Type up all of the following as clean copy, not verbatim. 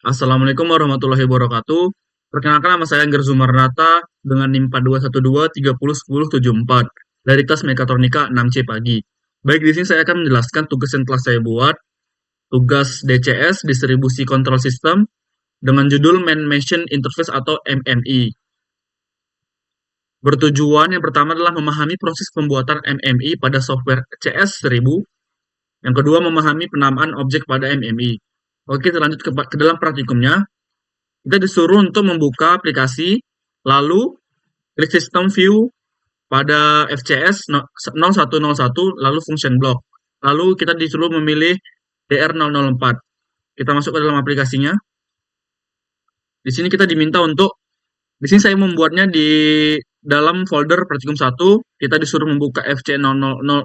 Assalamualaikum warahmatullahi wabarakatuh. Perkenalkan nama saya Angger Zumarnata dengan NIM 4212301074 dari kelas Mekatronika 6C pagi. Baik, di sini saya akan menjelaskan tugas yang telah saya buat, tugas DCS Distribusi Control System dengan judul Main Machine Interface atau MMI. Bertujuan yang pertama adalah memahami proses pembuatan MMI pada software CS1000. Yang kedua, memahami penamaan objek pada MMI. Oke, kita lanjut ke dalam praktikumnya. Kita disuruh untuk membuka aplikasi, lalu klik System View pada FCS 0101, lalu Function Block. Lalu kita disuruh memilih DR004. Kita masuk ke dalam aplikasinya. Di sini kita diminta untuk, di sini saya membuatnya di dalam folder praktikum 1. Kita disuruh membuka FC0101,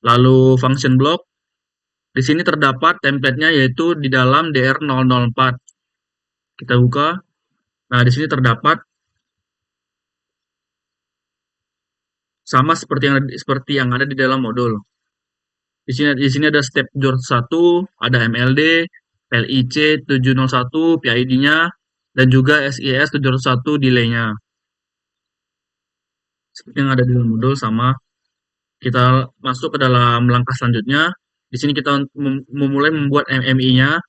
lalu Function Block. Di sini terdapat template-nya yaitu di dalam DR004. Kita buka. Nah, di sini terdapat sama seperti yang ada di dalam modul. Di sini ada step 1, ada MLD, LIC 701, PID-nya, dan juga SIS 701 delay-nya. Seperti yang ada di dalam modul sama. Kita masuk ke dalam langkah selanjutnya. Di sini kita memulai membuat MMI-nya.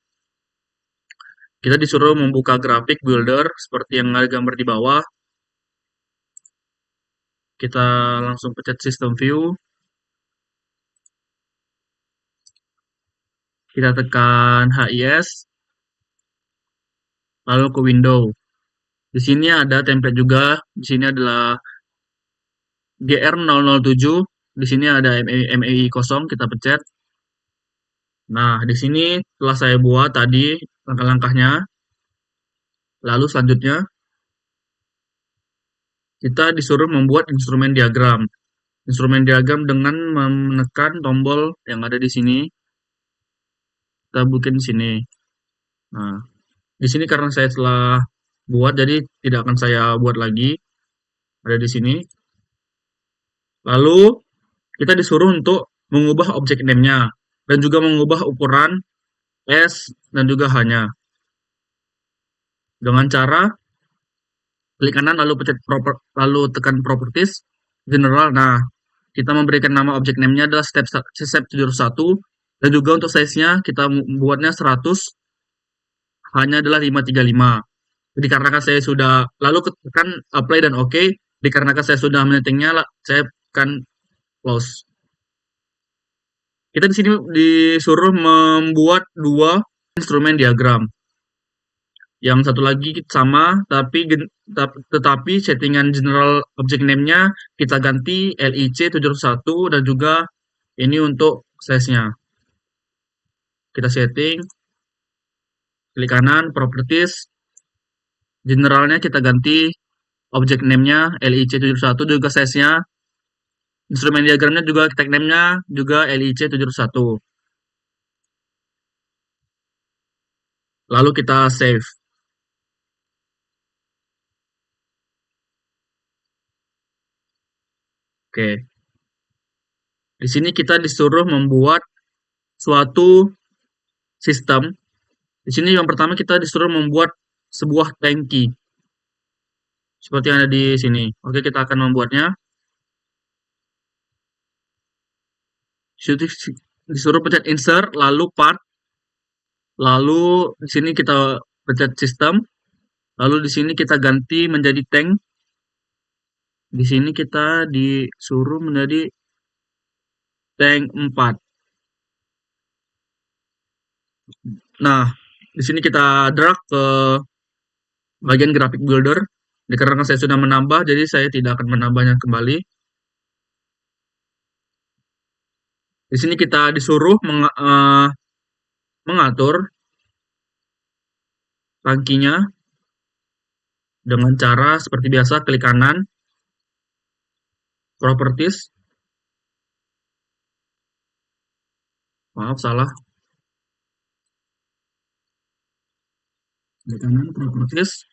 Kita disuruh membuka grafik builder seperti yang ada gambar di bawah. Kita langsung pencet System View. Kita tekan HIS. Lalu ke Window. Di sini ada template juga. Di sini adalah GR007. Di sini ada MAI kosong, kita pencet. Nah, di sini telah saya buat tadi langkah-langkahnya. Lalu selanjutnya kita disuruh membuat instrumen diagram. Instrumen diagram dengan menekan tombol yang ada di sini. Kita bikin di sini. Nah, di sini karena saya telah buat, jadi tidak akan saya buat lagi. Ada di sini. Lalu kita disuruh untuk mengubah objek name-nya dan juga mengubah ukuran S dan juga H-nya. Dengan cara klik kanan lalu tekan properties general. Nah, kita memberikan nama objek name-nya adalah step 71 dan juga untuk size-nya kita membuatnya 100, hanya adalah 535. Dikarenakan saya sudah lalu tekan apply dan oke, dikarenakan saya sudah menyetingnya, saya tekan close. Kita di sini disuruh membuat dua instrumen diagram. Yang satu lagi sama, tetapi settingan general object name-nya kita ganti LIC 701 dan juga ini untuk size-nya. Kita setting, klik kanan, properties, generalnya kita ganti object name-nya LIC 701 juga size-nya. Instrumen diagramnya juga tag name-nya juga LIC 701. Lalu kita save. Oke. Di sini kita disuruh membuat suatu sistem. Di sini yang pertama kita disuruh membuat sebuah tangki. Seperti yang ada di sini. Oke, kita akan membuatnya. Disuruh pencet insert, lalu part. Lalu di sini kita pencet sistem. Lalu di sini kita ganti menjadi tank. Di sini kita disuruh menjadi tank 4. Nah, di sini kita drag ke bagian grafik builder. Dikarenakan saya sudah menambah, jadi saya tidak akan menambahnya kembali. Di sini kita disuruh mengatur tangkinya dengan cara seperti biasa, klik kanan, properties. Maaf, salah. Klik kanan, properties.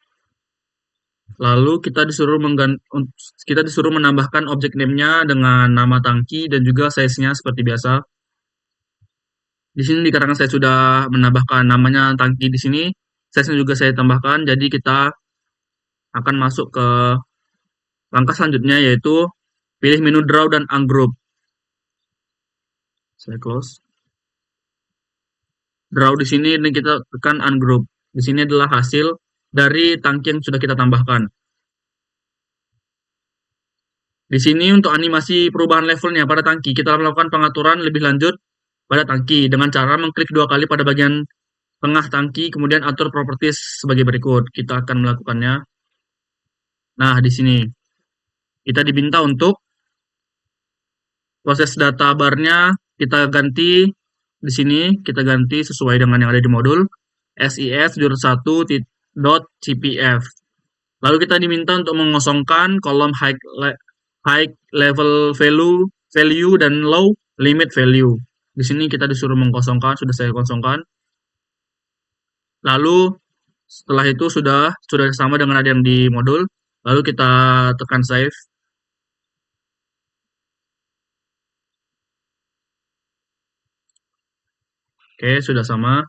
Lalu kita disuruh menambahkan objek name-nya dengan nama tangki dan juga size-nya seperti biasa. Di sini dikarenakan saya sudah menambahkan namanya tangki di sini, size-nya juga saya tambahkan. Jadi kita akan masuk ke langkah selanjutnya, yaitu pilih menu draw dan ungroup. Saya close. Draw di sini dan kita tekan ungroup. Di sini adalah hasil dari tangki yang sudah kita tambahkan. Di sini untuk animasi perubahan levelnya pada tangki, kita melakukan pengaturan lebih lanjut pada tangki dengan cara mengklik 2 kali pada bagian tengah tangki, kemudian atur properties sebagai berikut. Kita akan melakukannya. Nah, di sini kita diminta untuk proses data barnya kita ganti di sini, kita ganti sesuai dengan yang ada di modul sis_1.cpf. Lalu kita diminta untuk mengosongkan kolom high level value dan low limit value. Di sini kita disuruh mengkosongkan, sudah saya kosongkan. Lalu setelah itu sudah sama dengan ada yang di modul. Lalu kita tekan save. Oke, sudah sama.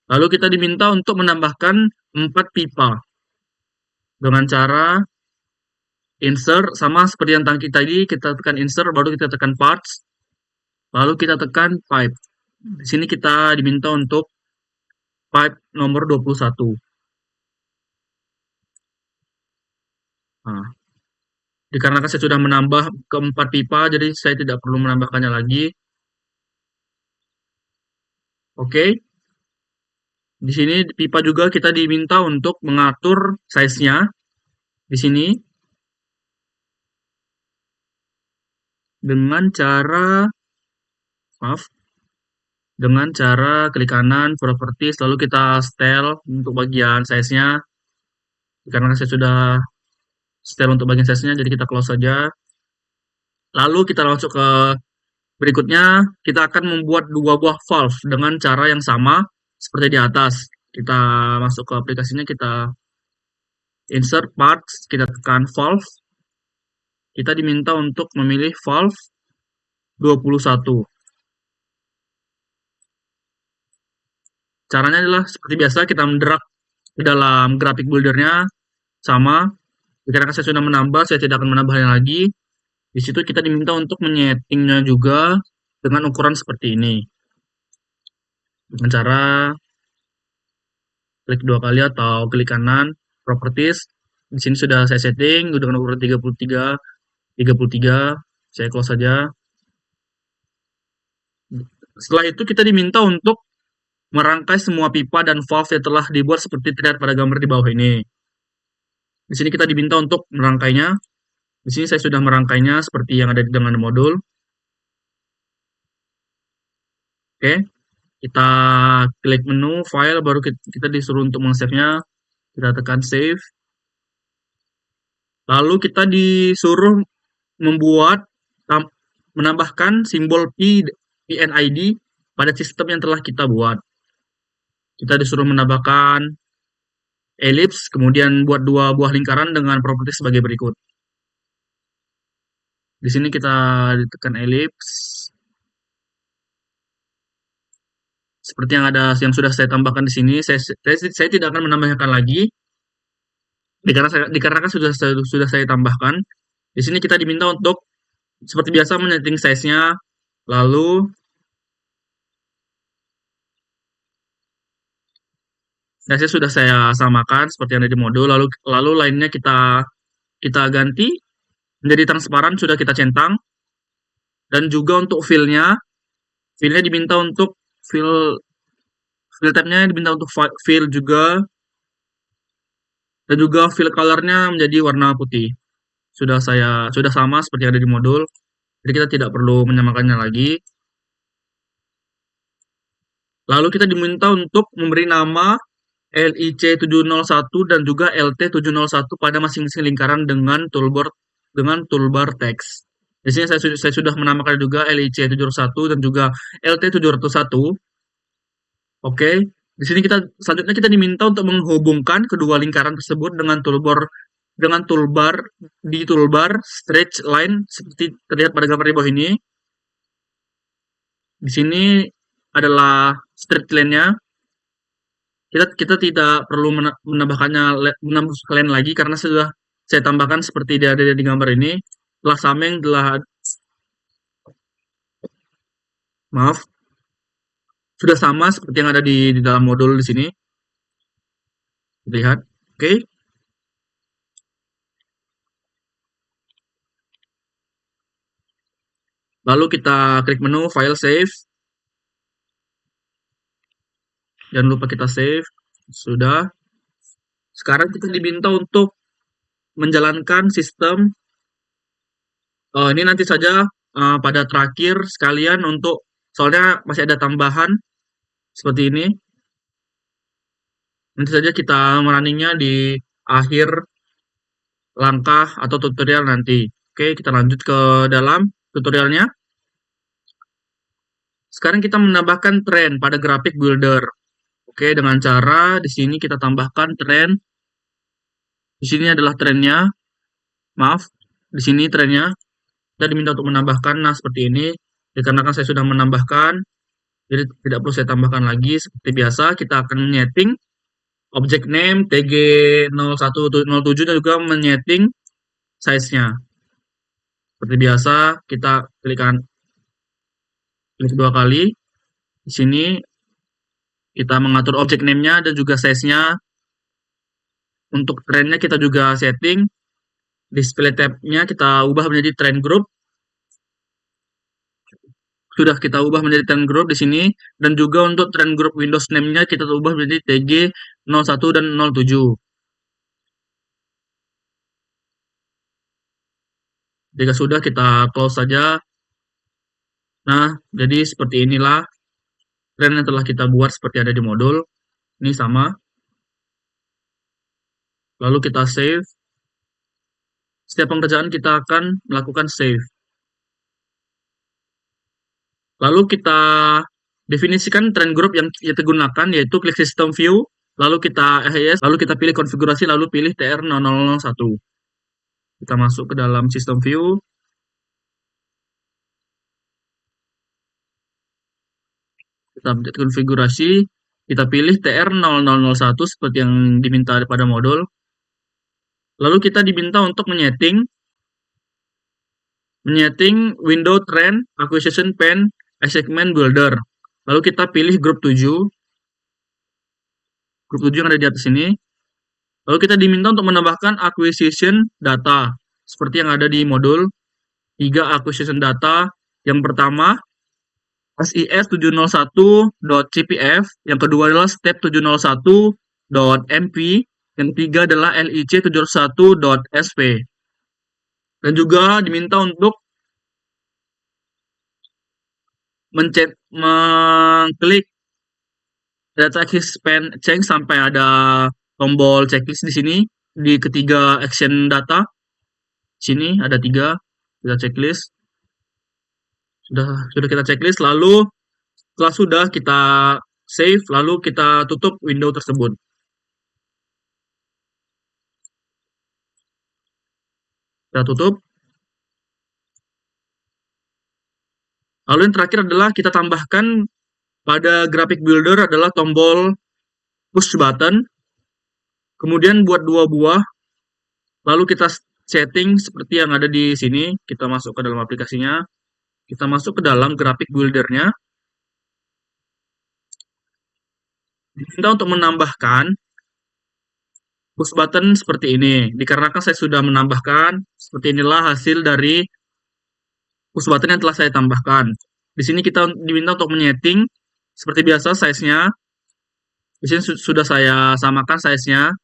Lalu kita diminta untuk menambahkan 4 pipa. Dengan cara insert, sama seperti yang tangki tadi, kita tekan insert, baru kita tekan parts, lalu kita tekan pipe. Di sini kita diminta untuk pipe nomor 21. Nah, dikarenakan saya sudah menambah ke 4 pipa, jadi saya tidak perlu menambahkannya lagi. Oke. Di sini pipa juga kita diminta untuk mengatur size-nya. Di sini dengan cara klik kanan properties, lalu kita style untuk bagian size-nya. Karena saya sudah style untuk bagian size-nya, jadi kita close saja. Lalu kita masuk ke berikutnya, kita akan membuat 2 buah valve dengan cara yang sama seperti di atas. Kita masuk ke aplikasinya, kita insert parts, kita tekan valve. Kita diminta untuk memilih valve 21. Caranya adalah seperti biasa, kita mendrag ke dalam graphic builder-nya sama. Karena saya sudah menambah, saya tidak akan menambahnya lagi. Di situ kita diminta untuk menyetingnya juga dengan ukuran seperti ini. Dengan cara klik 2 kali atau klik kanan, properties. Di sini sudah saya setting dengan ukuran 33, saya close saja. Setelah itu kita diminta untuk merangkai semua pipa dan valve yang telah dibuat seperti terlihat pada gambar di bawah ini. Di sini kita diminta untuk merangkainya. Di sini saya sudah merangkainya seperti yang ada di dalam modul. Oke, kita klik menu file, baru kita disuruh untuk meng-save-nya. Kita tekan save. Lalu kita disuruh menambahkan simbol PNID pada sistem yang telah kita buat. Kita disuruh menambahkan ellipse, kemudian buat 2 buah lingkaran dengan properti sebagai berikut. Di sini kita tekan ellipse. Seperti yang sudah saya tambahkan di sini, saya tidak akan menambahkan lagi. Dikarenakan sudah saya tambahkan. Di sini kita diminta untuk seperti biasa menyeting size-nya, lalu size-nya sudah saya samakan seperti yang ada di modul, lalu lainnya kita ganti menjadi transparan, sudah kita centang. Dan juga untuk fill-nya diminta untuk fill type-nya diminta untuk fill juga, dan juga fill color-nya menjadi warna putih. Sudah sama seperti yang ada di modul, jadi kita tidak perlu menyamakannya lagi. Lalu kita diminta untuk memberi nama LIC701 dan juga LT701 pada masing-masing lingkaran dengan toolbar teks. Di sini saya sudah menamakan juga LIC701 dan juga LT701. Oke, di sini selanjutnya kita diminta untuk menghubungkan kedua lingkaran tersebut dengan toolbar stretch line seperti terlihat pada gambar di bawah ini. Di sini adalah straight line-nya. Kita tidak perlu menambah line lagi karena sudah saya tambahkan seperti ada di gambar ini. Telah sama yang telah maaf, sudah sama seperti yang ada di dalam modul di sini. Lihat. Oke. Lalu kita klik menu file save. Jangan lupa kita save. Sudah. Sekarang kita diminta untuk menjalankan sistem. Ini nanti saja pada terakhir sekalian untuk soalnya masih ada tambahan seperti ini. Nanti saja kita merunningnya di akhir langkah atau tutorial nanti. Oke, kita lanjut ke dalam tutorialnya. Sekarang kita menambahkan tren pada grafik builder. Oke, dengan cara di sini kita tambahkan tren. Di sini adalah trennya. Maaf, di sini trennya. Kita diminta untuk menambahkan, nah seperti ini. Dikarenakan saya sudah menambahkan, jadi tidak perlu saya tambahkan lagi. Seperti biasa, kita akan menyeting object name TG0107 dan juga menyeting size-nya. Seperti biasa, kita klik dua kali. Di sini kita mengatur object name-nya dan juga size-nya. Untuk trend-nya kita juga setting. Display tab-nya kita ubah menjadi trend group. Sudah kita ubah menjadi trend group di sini. Dan juga untuk trend group Windows name-nya kita ubah menjadi TG01 dan 07. Jika sudah, kita close saja. Nah, jadi seperti inilah trend yang telah kita buat seperti ada di modul. Ini sama. Lalu kita save. Setiap pengerjaan kita akan melakukan save. Lalu kita definisikan trend group yang kita gunakan, yaitu klik system view, lalu kita pilih konfigurasi, lalu pilih TR0001. Kita masuk ke dalam system view. Kita update konfigurasi, kita pilih TR0001 seperti yang diminta pada modul. Lalu kita diminta untuk menyeting window trend acquisition pane segment builder. Lalu kita pilih grup 7. Grup 7 yang ada di atas ini. Lalu kita diminta untuk menambahkan acquisition data seperti yang ada di modul. 3 acquisition data. Yang pertama SIS701.cpf, yang kedua adalah step 701.mp, yang ketiga adalah LIC701.sp. Dan juga diminta untuk mengklik data span change sampai ada tombol checklist di sini di ketiga action data. Sini ada 3 kita checklist. Sudah kita checklist, lalu setelah sudah kita save, lalu kita tutup window tersebut. Kita tutup. Lalu yang terakhir adalah kita tambahkan pada graphic builder adalah tombol push button. Kemudian buat 2 buah. Lalu kita setting seperti yang ada di sini. Kita masuk ke dalam aplikasinya. Kita masuk ke dalam graphic builder-nya. Diminta untuk menambahkan push button seperti ini. Dikarenakan saya sudah menambahkan, seperti inilah hasil dari push button yang telah saya tambahkan. Di sini kita diminta untuk menyeting seperti biasa size-nya. Di sini sudah saya samakan size-nya.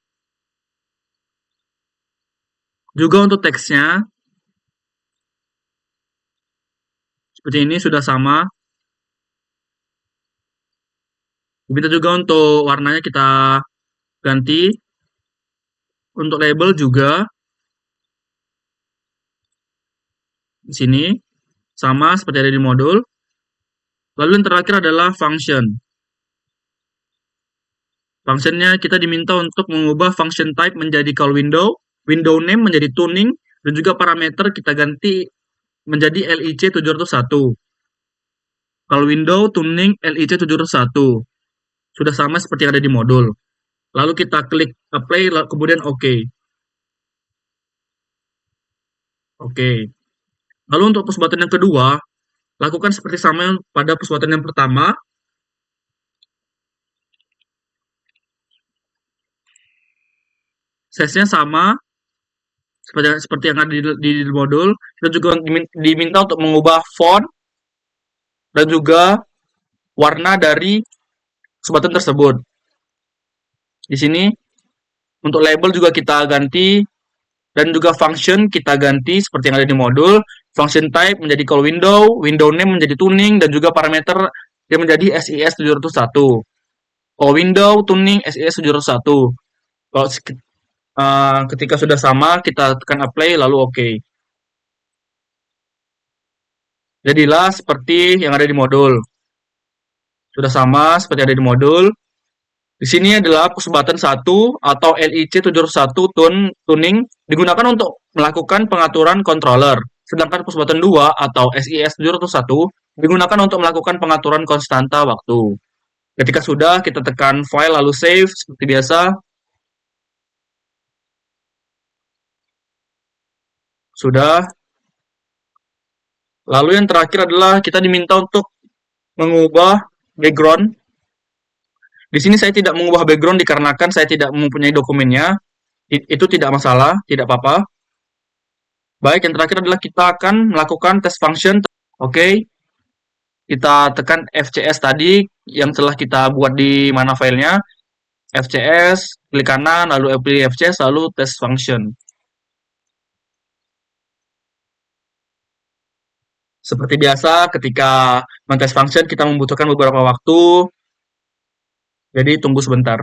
Juga untuk teksnya seperti ini sudah sama. Diminta juga untuk warnanya kita ganti. Untuk label juga di sini sama seperti ada di modul. Lalu yang terakhir adalah function. Functionnya kita diminta untuk mengubah function type menjadi call window, window name menjadi tuning, dan juga parameter kita ganti menjadi LIC701. Kalau window tuning LIC701 sudah sama seperti yang ada di modul. Lalu kita klik apply, kemudian OK. Oke. Lalu untuk push button yang kedua, lakukan seperti sama yang pada push button yang pertama. Size-nya sama seperti yang ada di modul. Kita juga diminta untuk mengubah font dan juga warna dari push button tersebut. Di sini untuk label juga kita ganti, dan juga function kita ganti seperti yang ada di modul. Function type menjadi call window, window name menjadi tuning, dan juga parameter yang menjadi SIS701. Call window, tuning, SIS701. Kalau ketika sudah sama, kita tekan apply lalu OK. Jadilah seperti yang ada di modul. Sudah sama seperti yang ada di modul. Di sini adalah push button 1 atau LIC701 tuning digunakan untuk melakukan pengaturan controller. Sedangkan push button 2 atau SIS701 digunakan untuk melakukan pengaturan konstanta waktu. Ketika sudah, kita tekan file lalu save seperti biasa. Sudah. Lalu yang terakhir adalah kita diminta untuk mengubah background. Di sini saya tidak mengubah background dikarenakan saya tidak mempunyai dokumennya. Itu tidak masalah, tidak apa-apa. Baik, yang terakhir adalah kita akan melakukan test function. Oke. Kita tekan FCS tadi yang telah kita buat di mana filenya. FCS, klik kanan, lalu pilih FCS, lalu test function. Seperti biasa, ketika men-test function, kita membutuhkan beberapa waktu. Jadi, tunggu sebentar.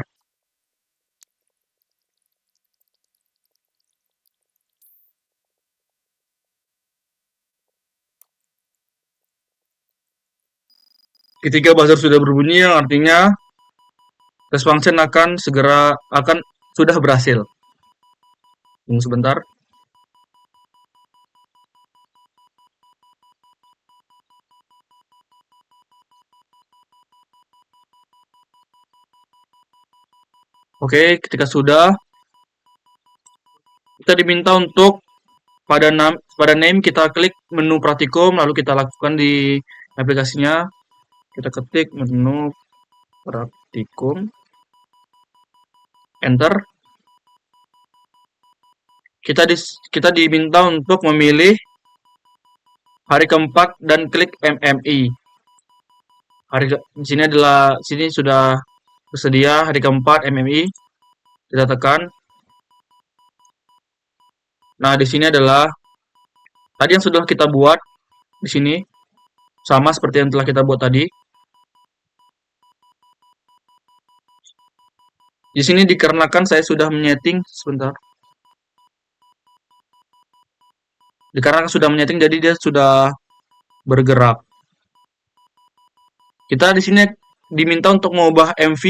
Ketika buzzer sudah berbunyi, yang artinya test function akan sudah berhasil. Tunggu sebentar. Oke, ketika sudah, kita diminta untuk pada name kita klik menu praktikum, lalu kita lakukan di aplikasinya. Kita ketik menu praktikum, enter. Kita diminta untuk memilih hari keempat dan klik MMI. Sini sudah tersedia hari keempat MMI. Kita tekan. Nah, di sini adalah tadi yang sudah kita buat di sini sama seperti yang telah kita buat tadi. Di sini dikarenakan saya sudah menyeting sebentar. Dikarenakan sudah menyeting jadi dia sudah bergerak. Kita di sini diminta untuk mengubah MV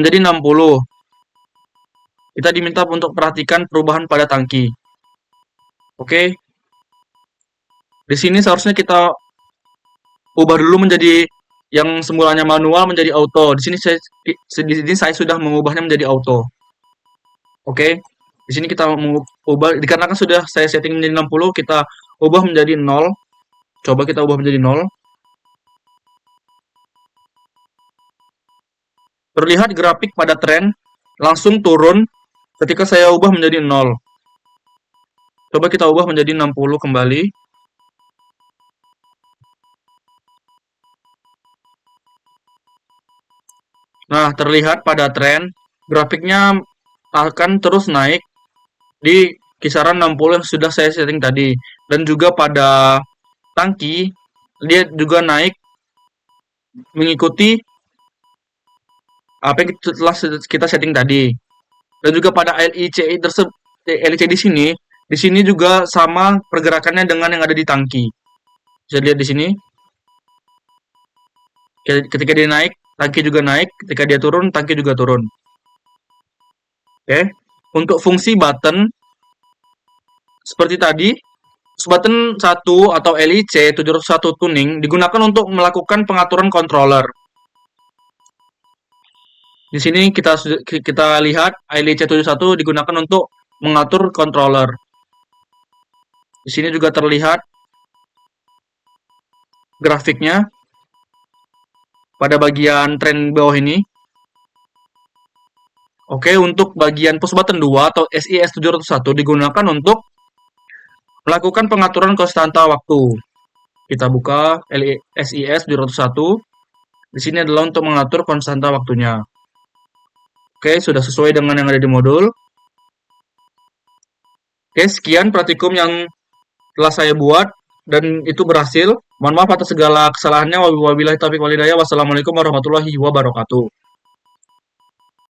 menjadi 60. Kita diminta untuk perhatikan perubahan pada tangki. Oke. Di sini seharusnya kita ubah dulu menjadi yang semulanya manual menjadi auto. Di sini saya sudah mengubahnya menjadi auto. Oke. Di sini kita mengubah dikarenakan sudah saya setting menjadi 60, kita ubah menjadi 0. Coba kita ubah menjadi 0. Terlihat grafik pada tren langsung turun ketika saya ubah menjadi 0. Coba kita ubah menjadi 60 kembali. Nah, terlihat pada tren grafiknya akan terus naik di kisaran 60 yang sudah saya setting tadi. Dan juga pada tangki dia juga naik mengikuti apa yang telah kita setting tadi. Dan juga pada LIC di sini juga sama pergerakannya dengan yang ada di tangki. Bisa lihat di sini. Ketika dia naik, tangki juga naik. Ketika dia turun, tangki juga turun. Oke. Untuk fungsi button seperti tadi, Button 1 atau LIC 701 tuning digunakan untuk melakukan pengaturan controller. Di sini kita lihat LIC 71 digunakan untuk mengatur controller. Di sini juga terlihat grafiknya pada bagian tren bawah ini. Oke, untuk bagian push button 2 atau SIS 701 digunakan untuk melakukan pengaturan konstanta waktu. Kita buka SIS 701. Di sini adalah untuk mengatur konstanta waktunya. Oke, sudah sesuai dengan yang ada di modul. Oke, sekian praktikum yang telah saya buat dan itu berhasil. Mohon maaf atas segala kesalahannya. Wabillahi taufiq walhidayah. Wassalamualaikum warahmatullahi wabarakatuh.